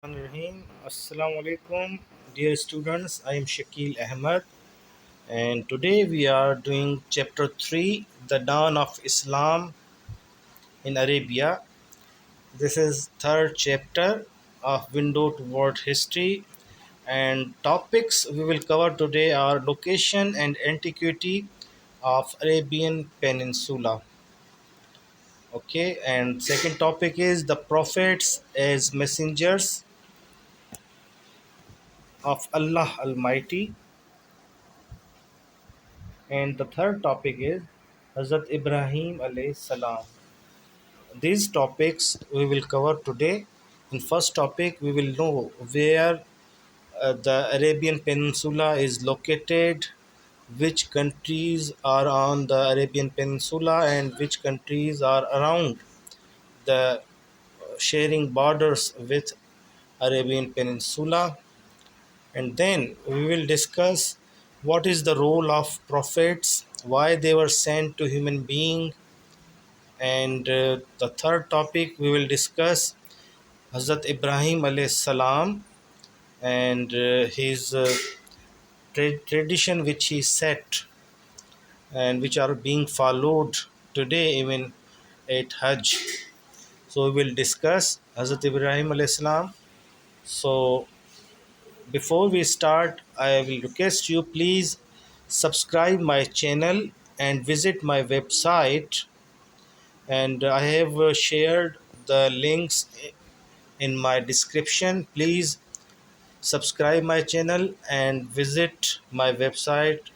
Rahim. Assalamu alaikum, dear students. I am Shakil Ahmed, and today we are doing chapter 3, The Dawn of Islam in Arabia. This is third chapter of Window to World History, and topics we will cover today are location and antiquity of Arabian Peninsula. Okay, and second topic is the prophets as messengers of Allah Almighty. And the third topic is Hazrat Ibrahim alayhi salam. These topics we will cover today. In first topic, we will know where the Arabian Peninsula is located, which countries are on the Arabian Peninsula, and which countries are around the sharing borders with Arabian Peninsula. And then we will discuss what is the role of prophets, why they were sent to human being, and the third topic we will discuss Hazrat Ibrahim alayhi salam and his tradition which he set and which are being followed today even at Hajj. So we will discuss Hazrat Ibrahim alayhi salam. So before we start, I will request you please subscribe my channel and visit my website, and I have shared the links in my description. Please subscribe my channel and visit my website.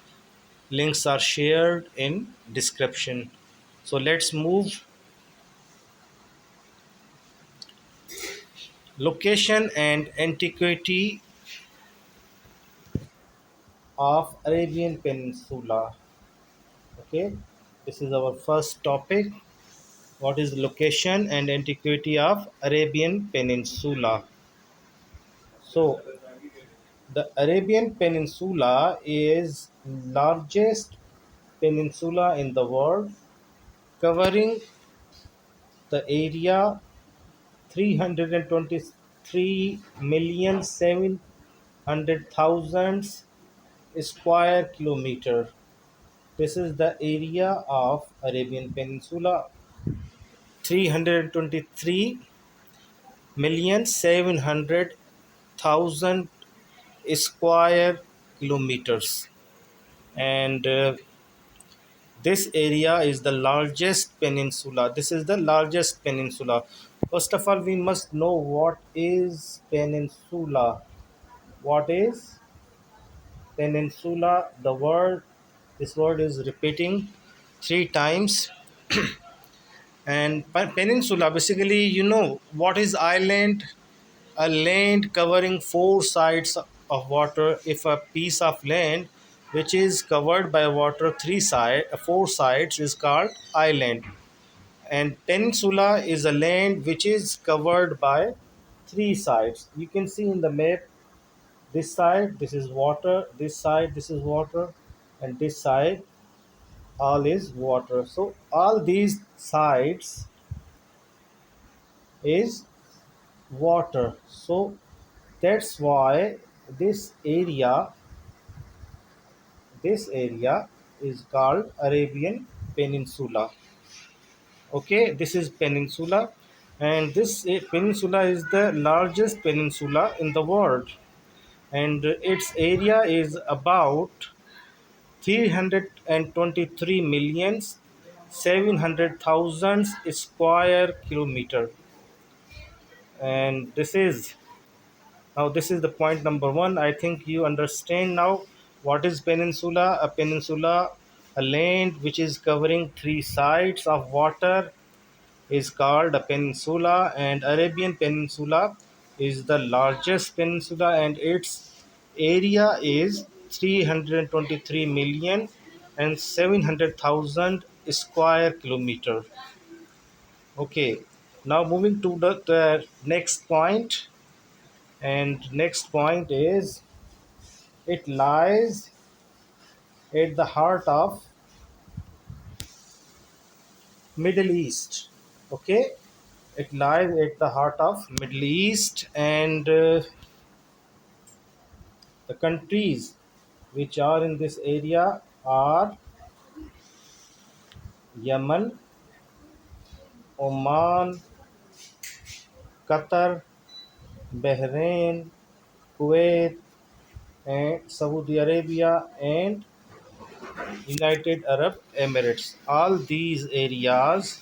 Links are shared in description. So let's move. Location and antiquity of Arabian Peninsula. Okay, this is our first topic. What is location and antiquity of Arabian Peninsula? So the Arabian Peninsula is largest peninsula in the world, covering the area 323,700,000 square kilometer. This is the area of Arabian Peninsula, 323,700,000 square kilometers, and this area is the largest peninsula. This is the largest peninsula. First of all, we must know what is peninsula. What is peninsula? This word is repeating three times. And peninsula, basically, you know what is island? A land covering four sides of water. If a piece of land which is covered by water four sides is called island. And peninsula is a land which is covered by three sides. You can see in the map, this side this is water, this side this is water, and this side all is water. So all these sides is water. So that's why this area this area is called Arabian Peninsula. Okay, this is peninsula, and this peninsula is the largest peninsula in the world, and its area is about 323 million 700,000 square kilometer. And this is the point number one. I think you understand now what is peninsula. A peninsula, a land which is covering three sides of water, is called a peninsula, and Arabian Peninsula is the largest peninsula, and its area is 323 million and 700,000 square kilometer. Okay, now moving to the next point, and next point is it lies at the heart of Middle East. Okay, It lies at the heart of Middle East, and the countries which are in this area are Yemen, Oman, Qatar, Bahrain, Kuwait, and Saudi Arabia, and United Arab Emirates. All these areas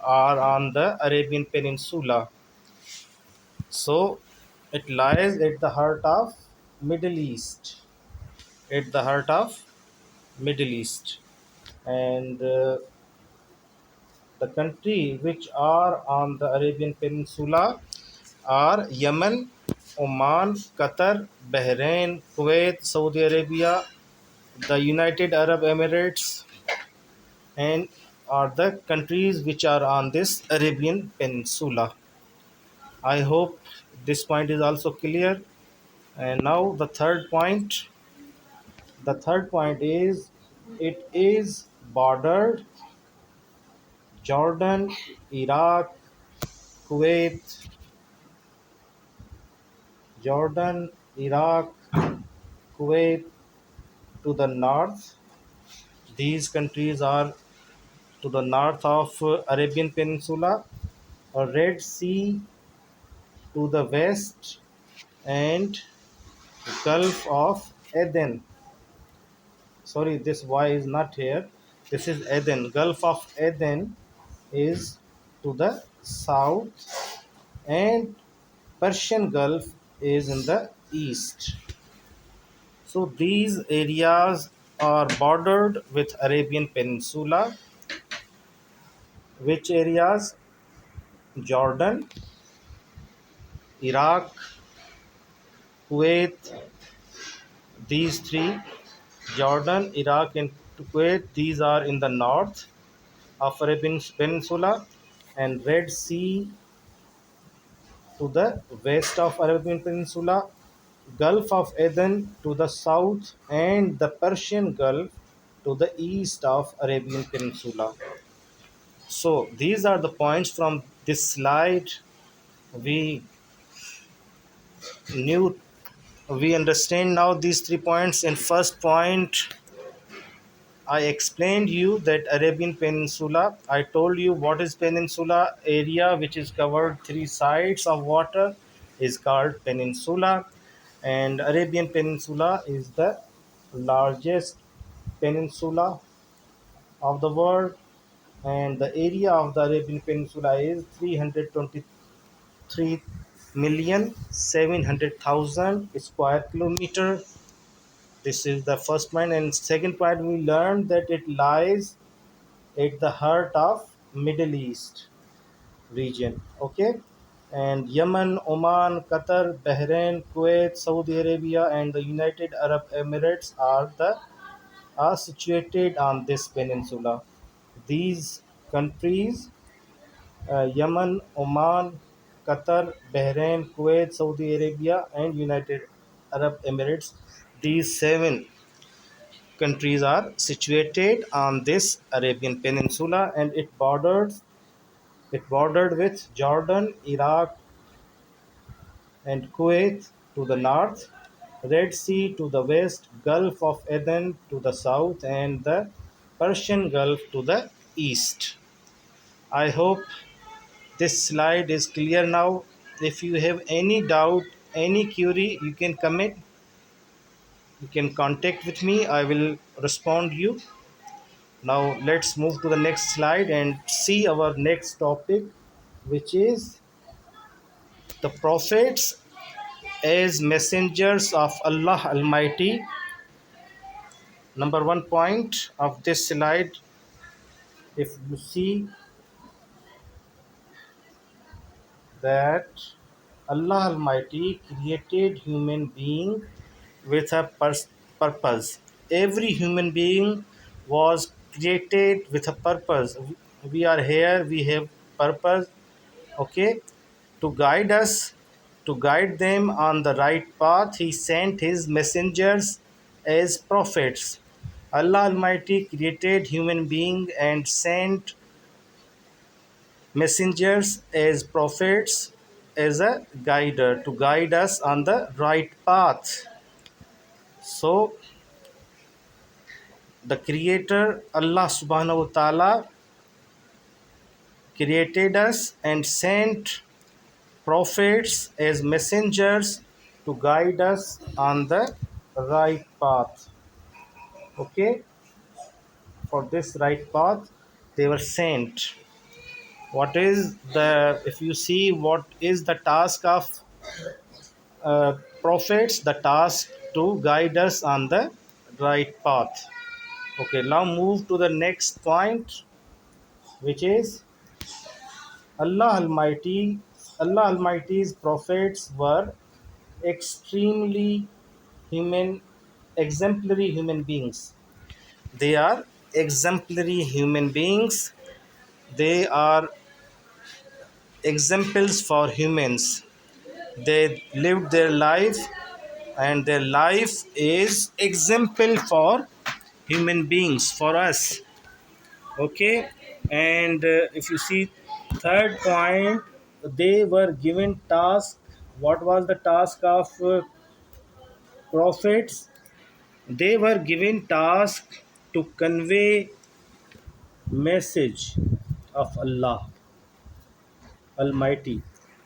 are on the Arabian Peninsula. So it lies at the heart of Middle East. At the heart of Middle East. And the country which are on the Arabian Peninsula are Yemen, Oman, Qatar, Bahrain, Kuwait, Saudi Arabia, the United Arab Emirates, and are the countries which are on this Arabian Peninsula. I hope this point is also clear. And now the third point. The third point is it is bordered Jordan, Iraq, Kuwait, Jordan, Iraq, Kuwait to the north. These countries are to the north of Arabian Peninsula, a Red Sea to the west, and Gulf of Aden. Sorry, this Y is not here. This is Aden. Gulf of Aden is to the south, and Persian Gulf is in the east. So these areas are bordered with Arabian Peninsula. Which areas? Jordan, Iraq, Kuwait, these three, Jordan, Iraq, and Kuwait, these are in the north of Arabian Peninsula, and Red Sea to the west of Arabian Peninsula, Gulf of Aden to the south, and the Persian Gulf to the east of Arabian Peninsula. So these are the points from this slide. We knew we understand now these 3 points. In first point, I explained you that Arabian Peninsula. I told you what is peninsula. Area which is covered three sides of water is called peninsula, and Arabian Peninsula is the largest peninsula of the world, and the area of the Arabian Peninsula is 323,700,000 square kilometer. This is the first point. And second point, we learned that it lies at the heart of Middle East region. Okay, and Yemen, Oman, Qatar, Bahrain, Kuwait, Saudi Arabia, and the United Arab Emirates are situated on this peninsula. These countries, Yemen, Oman, Qatar, Bahrain, Kuwait, Saudi Arabia, and United Arab Emirates, these seven countries are situated on this Arabian Peninsula, and it bordered with Jordan, Iraq, and Kuwait to the north, Red Sea to the west, Gulf of Aden to the south, and the Persian Gulf to the east. I hope this slide is clear now. If you have any doubt, any query, you can comment. You can contact with me. I will respond you. Now let's move to the next slide and see our next topic, which is the prophets as messengers of Allah Almighty. Number one point of this slide, if you see that Allah Almighty created human being with a purpose. Every human being was created with a purpose. We are here, we have purpose, okay, to guide us, to guide them on the right path. He sent his messengers as prophets. Allah Almighty created human being and sent messengers as prophets as a guider to guide us on the right path. So the creator Allah subhanahu wa ta'ala created us and sent prophets as messengers to guide us on the right path. Okay, for this right path they were sent. What is the, if you see what is the task of prophets, the task to guide us on the right path. Okay, now move to the next point, which is Allah Almighty. Allah Almighty's prophets were extremely human, exemplary human beings. They are exemplary human beings. They are examples for humans. They lived their life, and their life is example for human beings, for us. Okay, and if you see third point, they were given task. What was the task of prophets? They were given task to convey message of Allah Almighty.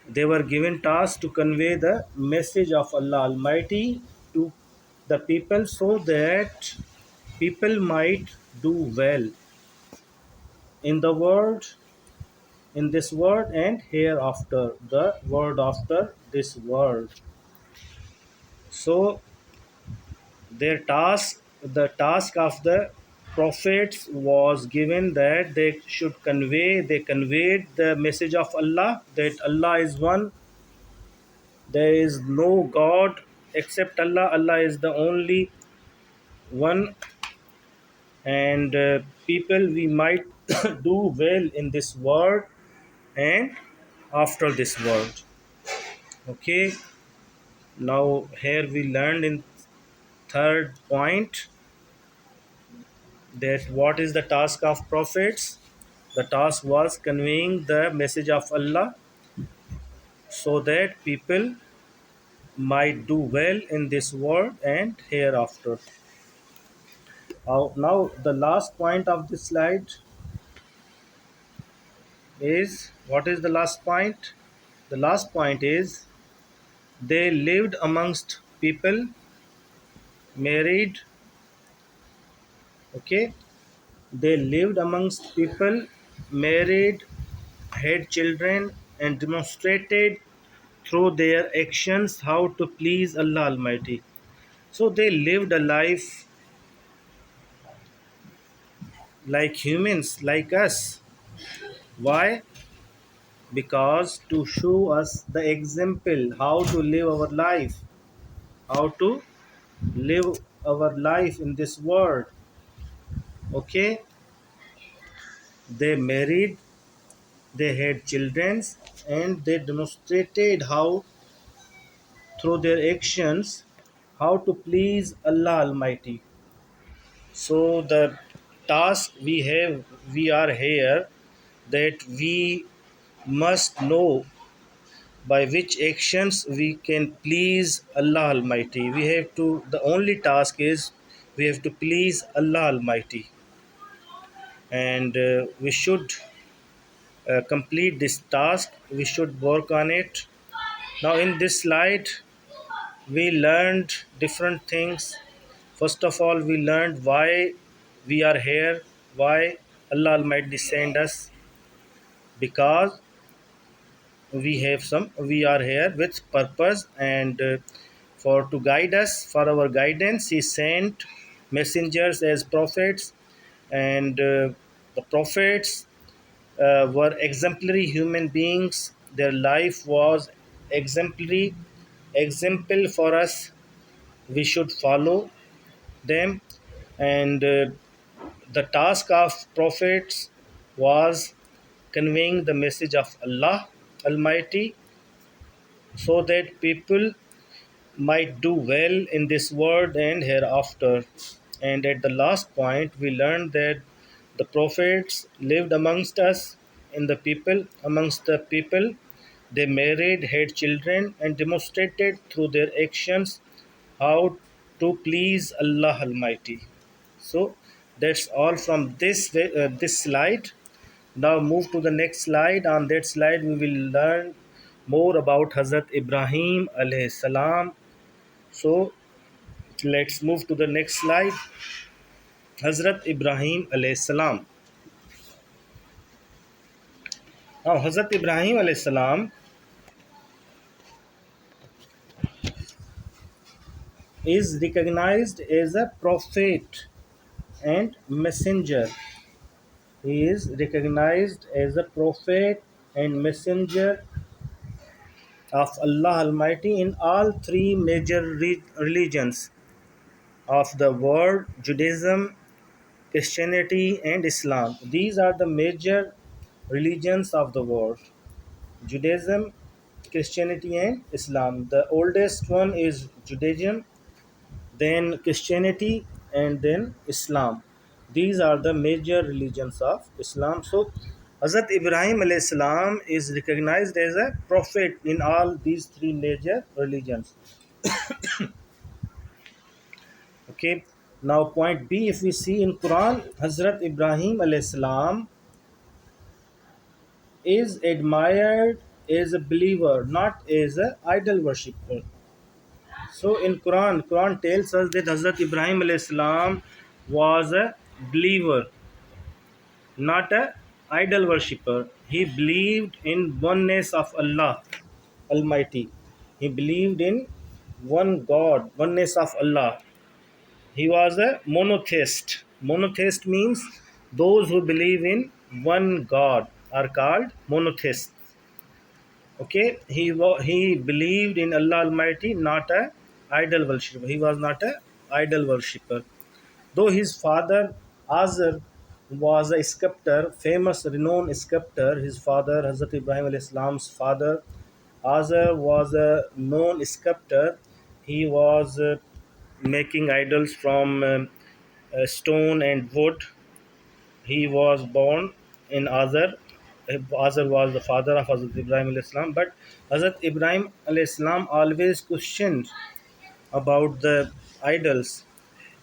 They were given task to convey the message of Allah Almighty to the people, so that people might do well in the world, in this world, and hereafter, the world after this world. So their task, the task of the prophets was given that they should convey, they conveyed the message of Allah, that Allah is one, there is no God except Allah, Allah is the only one, and people, we might do well in this world and after this world. Okay, now here we learned in third point that what is the task of prophets. The task was conveying the message of Allah, so that people might do well in this world and hereafter. Now the last point of this slide is, what is the last point? The last point is, they lived amongst people, married. Okay, they lived amongst people, married, had children, and demonstrated through their actions how to please Allah Almighty. So they lived a life like humans, like us. Why? Because to show us the example how to live our life, how to live our life in this world. Okay, they married, they had children, and they demonstrated how, through their actions, how to please Allah Almighty. So the task we have, we are here, that we must know by which actions we can please Allah Almighty. We have to, the only task is we have to please Allah Almighty, and we should complete this task. We should work on it. Now, in this slide, we learned different things. First of all, we learned why we are here, why Allah Almighty sent us, because we are here with purpose, and for to guide us, for our guidance, He sent messengers as prophets, and the prophets were exemplary human beings. Their life was exemplary, example for us. We should follow them, and the task of prophets was conveying the message of Allah Almighty, so that people might do well in this world and hereafter. And at the last point, we learned that the prophets lived amongst us, in the people amongst the people. They married, had children, and demonstrated through their actions how to please Allah Almighty. So that's all from this slide. Now move to the next slide. On that slide, we will learn more about Hazrat Ibrahim alayhi salam. So let's move to the next slide. Hazrat Ibrahim alayhi salam. Now Hazrat Ibrahim alayhi salam is recognized as a prophet and messenger. He is recognized as a prophet and messenger of Allah Almighty in all three major religions of the world: Judaism, Christianity, and Islam. These are the major religions of the world: Judaism, Christianity, and Islam. The oldest one is Judaism, then Christianity, and then Islam. These are the major religions of Islam. So, Hazrat Ibrahim alayhi salam is recognized as a prophet in all these three major religions. Okay. Now, point B, if we see in Quran, Hazrat Ibrahim alayhi salam is admired as a believer, not as a idol worshipper. So in Quran tells us that Hazrat Ibrahim alayhi salam was a believer, not a idol worshipper. He believed in oneness of Allah Almighty. He believed in one God, oneness of Allah. He was a monotheist. Monotheist means those who believe in one God are called monotheists. Okay, he believed in Allah Almighty, not a idol worshipper. He was not a idol worshipper. Though his father Azar was a sculptor, famous renowned sculptor, his father Hazrat Ibrahim alayhi salam's father Azar was a known sculptor. He was making idols from stone and wood. He was born in Azar. Azar was the father of Hazrat Ibrahim alayhi salam. But Hazrat Ibrahim alayhi salam always questioned about the idols.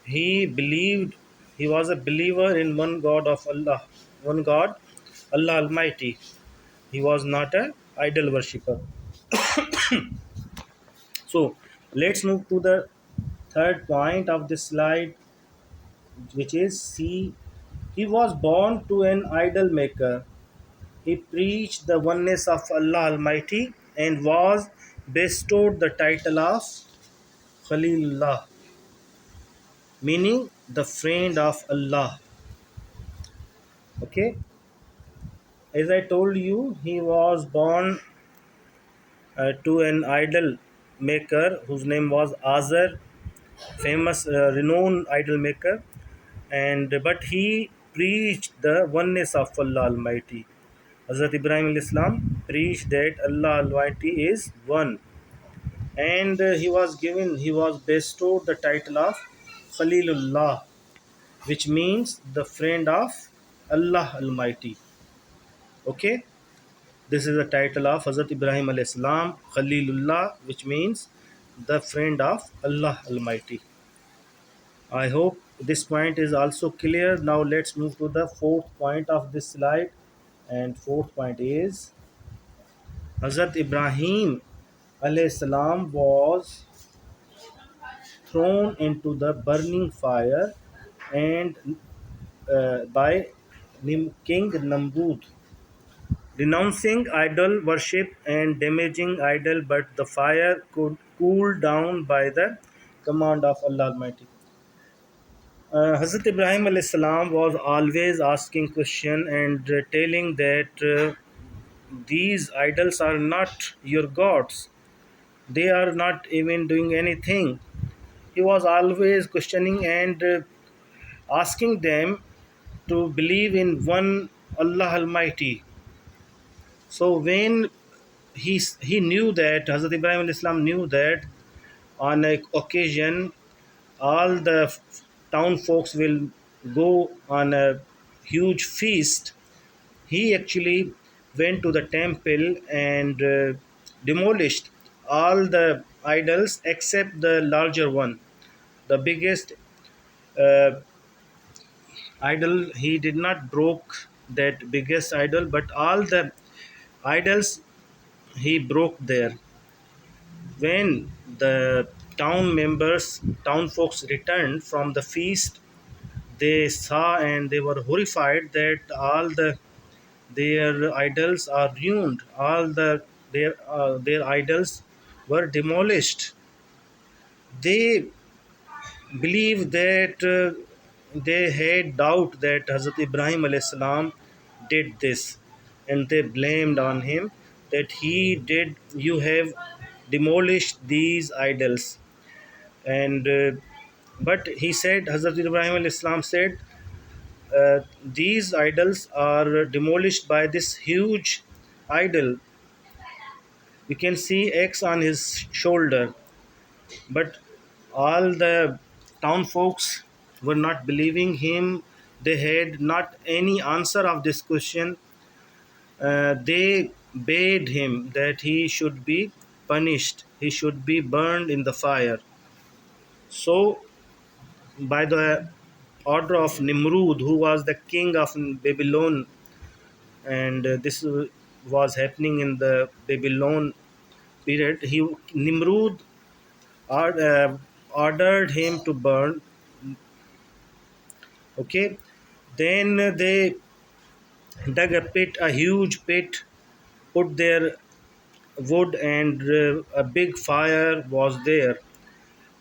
He believed, he was a believer in one God of Allah, one God, Allah Almighty. He was not a idol worshipper. So let's move to the third point of this slide, which is C. He was born to an idol maker. He preached the oneness of Allah Almighty and was bestowed the title of Khalilullah, meaning the friend of Allah. Okay, as I told you, he was born to an idol maker whose name was Azar, famous, renowned idol maker, and but he preached the oneness of Allah Almighty. Hazrat Ibrahim Islam preached that Allah Almighty is one, and he was bestowed the title of Khalilullah, which means the friend of Allah Almighty. Okay, this is the title of Hazrat Ibrahim alayhi salam, Khalilullah, which means the friend of Allah Almighty. I hope this point is also clear. Now let's move to the fourth point of this slide, and fourth point is Hazrat Ibrahim alayhi salam was thrown into the burning fire and by King Namrud, denouncing idol worship and damaging idol, but the fire could cool down by the command of Allah Almighty. Hazrat Ibrahim alayhi salam was always asking question and telling that these idols are not your gods. They are not even doing anything. He was always questioning and asking them to believe in one Allah Almighty. So when he knew that Hazrat Ibrahim alayhi salam knew that on a occasion all the town folks will go on a huge feast, he actually went to the temple and demolished all the idols except the larger one, the biggest uh, idol. He did not broke that biggest idol, but all the idols he broke there. When the town folks returned from the feast, they saw and they were horrified that all their idols are ruined. All their idols were demolished. They believe that they had doubt that Hazrat Ibrahim alayhis salam did this, and they blamed on him that he did. You have demolished these idols, and but he said, Hazrat Ibrahim alayhis salam said, these idols are demolished by this huge idol. You can see X on his shoulder, but all the town folks were not believing him. They had not any answer of this question. They bade him that he should be punished, he should be burned in the fire. So by the order of Nimrud, who was the king of Babylon, and this was happening in the Babylon period. Nimrud or, ordered him to burn. Okay, then they dug a pit, a huge pit, put their wood, and a big fire was there.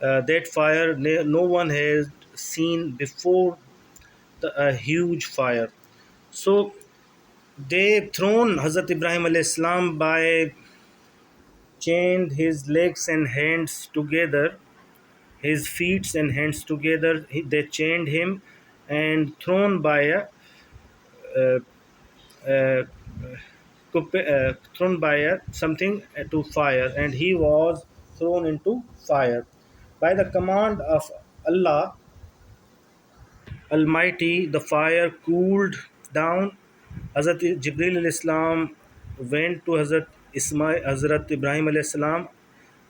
That fire no one has seen before, a huge fire. So they thrown Hazrat Ibrahim alayhis salam by chained his legs and hands together, his feet and hands together. They chained him and thrown by uh, uh, thrown by something to fire, and he was thrown into fire. By the command of Allah Almighty, the fire cooled down. Hazrat Jibril alayhi salam went to Hazrat Ibrahim alayhi salam,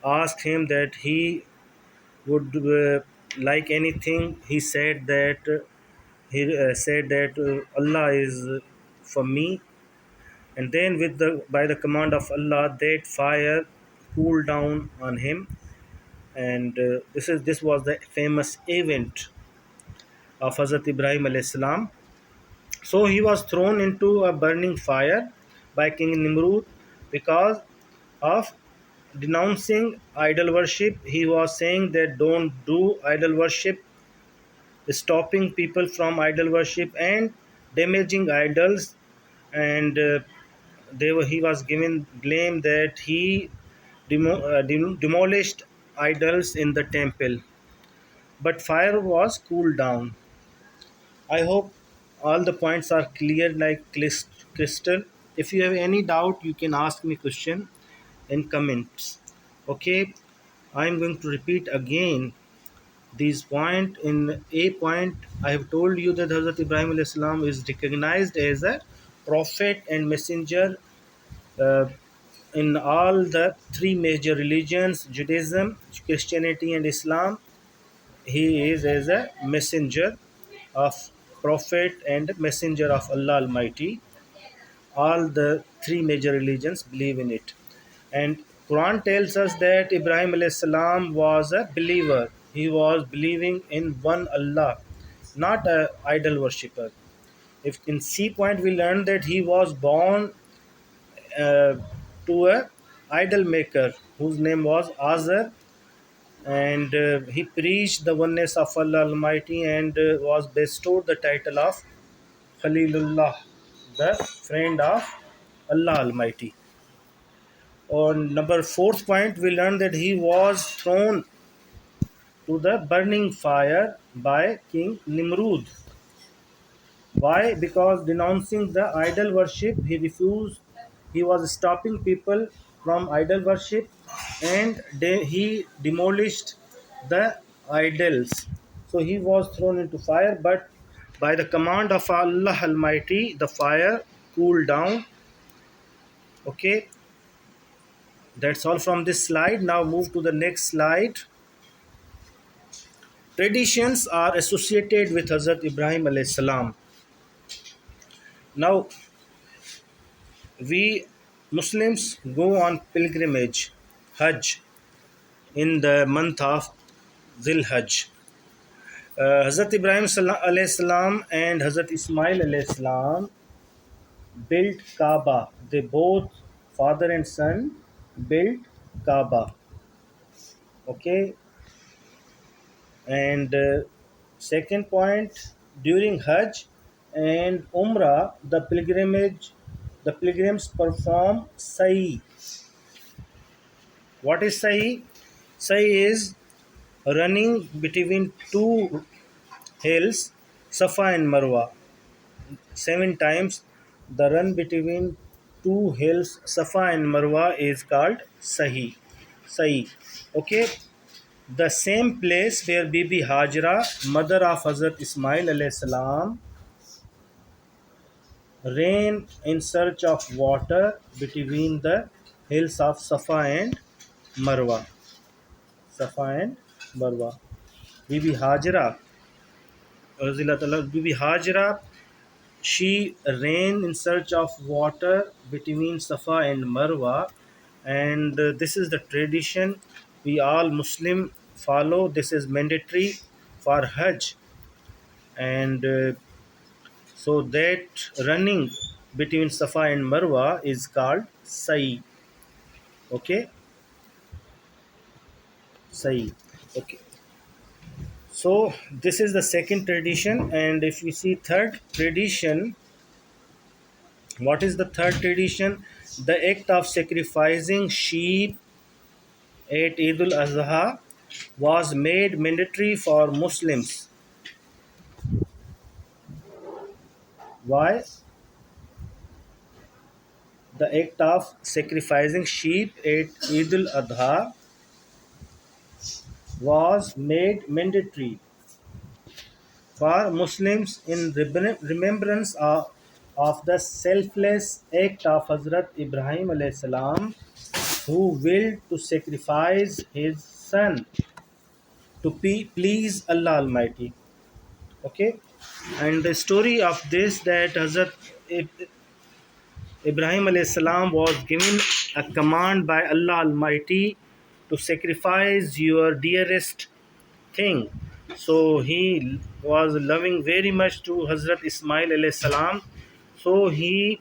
asked him that he would like anything. He said that Allah is for me, and then with the by the command of Allah, that fire cooled down on him, and this was the famous event of Hazrat Ibrahim alayhi salam. So he was thrown into a burning fire by King Nimrud because of denouncing idol worship. He was saying that don't do idol worship, stopping people from idol worship and damaging idols, and he was given blame that he demolished idols in the temple. But fire was cooled down. I hope all the points are clear like crystal. If you have any doubt, you can ask me question in comments. Okay, I am going to repeat again these point. In a point, I have told you that Hazrat Ibrahim alayhis salam is recognized as a prophet and messenger uh, in all the three major religions: Judaism, Christianity, and Islam. He is as a messenger of prophet and messenger of Allah Almighty. All the three major religions believe in it. And Quran tells us that Ibrahim alayhis salam was a believer. He was believing in one Allah, not a idol worshipper. If in C point we learn that he was born uh, to a idol maker whose name was Azar, and he preached the oneness of Allah Almighty and was bestowed the title of Khalilullah, the friend of Allah Almighty. On number fourth point, we learn that he was thrown to the burning fire by King Nimrud. Why? Because denouncing the idol worship, he refused. He was stopping people from idol worship, and he demolished the idols. So he was thrown into fire, but by the command of Allah Almighty, the fire cooled down, Okay, that's all from this slide. Now move to the next slide. Traditions are associated with Hazrat Ibrahim alayhi salam. Now we Muslims go on pilgrimage, Hajj, in the month of Zil Hajj. Hazrat Ibrahim alayhi salam and Hazrat Ismail alayhi salam built Kaaba. They both, father and son, built Kaaba. Okay, and second point, during Hajj and Umrah, the pilgrims perform Sa'i. What is Sa'i? Sa'i is running between two hills, Safa and Marwa. 7 times the run between two hills, Safa and Marwa, is called Sahi. Sa'i. Okay. The same place where Bibi Hajra, mother of Hazrat Ismail alayhi salam, ran in search of water between the hills of Safa and Marwa. Safa and Marwa. Bibi Hajra, Bibi Hajra, she ran in search of water between Safa and Marwa, and this is the tradition we all Muslim follow. This is mandatory for Hajj, and so that running between Safa and Marwa is called Sa'i. Okay, Sa'i. Okay. So this is the second tradition, and if we see third tradition, what is the third tradition? The act of sacrificing sheep at Eid al-Adha was made mandatory for Muslims. Why? The act of sacrificing sheep at Eid al-Adha was made mandatory for Muslims in remembrance of the selfless act of Hazrat Ibrahim alayhi salam, who willed to sacrifice his son to please Allah Almighty. Okay, and the story of this, that Hazrat Ibrahim alayhi salam was given a command by Allah Almighty to sacrifice your dearest thing. So he was loving very much to Hazrat Ismail alayhi salam. So he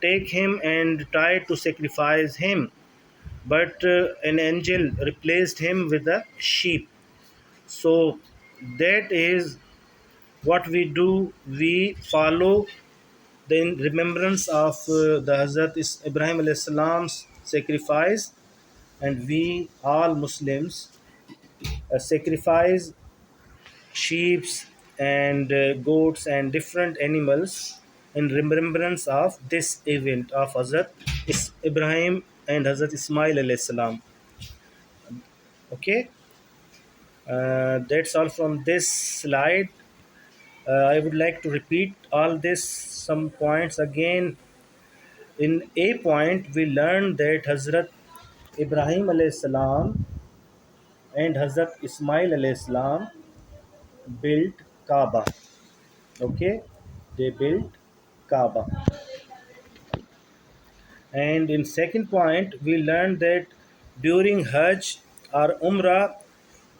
take him and tried to sacrifice him, but an angel replaced him with a sheep. So that is what we do. We follow the remembrance of the Hazrat Ibrahim alayhi salam's sacrifice, and we all Muslims sacrifice sheep and goats and different animals in remembrance of this event of Hazrat Ibrahim and Hazrat Ismail alayhi salam. Okay, that's all from this slide. I would like to repeat all this some points again. In A point, we learned that Hazrat Ibrahim alayhi salam and Hazrat Ismail alayhi salam built Kaaba. Okay, they built Kaaba. And in second point, we learned that during Hajj or Umrah,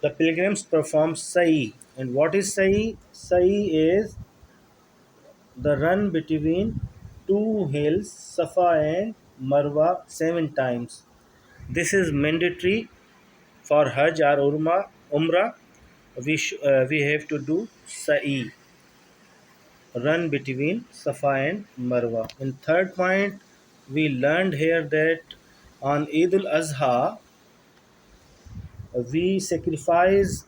the pilgrims perform Sa'i. And what is Sa'i? Sa'i is the run between two hills, Safa and Marwa, 7 times. This is mandatory for Hajj or Umrah. We have to do Sa'i, run between Safa and Marwa. In third point, we learned here that on Eid al-Azha, we sacrifice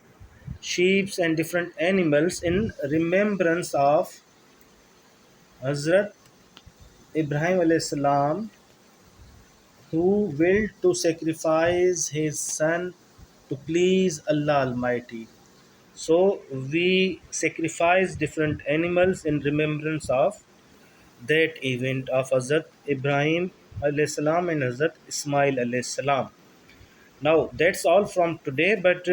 sheep and different animals in remembrance of Hazrat Ibrahim alayhi salam, who willed to sacrifice his son to please Allah Almighty. So we sacrifice different animals in remembrance of that event of Hazrat Ibrahim alayhi salam and Hazrat Ismail alayhi salam. Now that's all from today, but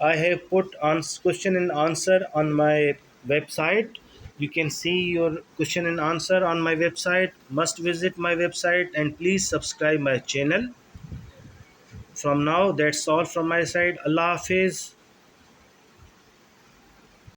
I have put on question and answer on my website. You can see your question and answer on my website. Must visit my website and please subscribe my channel. From now, that's all from my side. Allah Hafiz.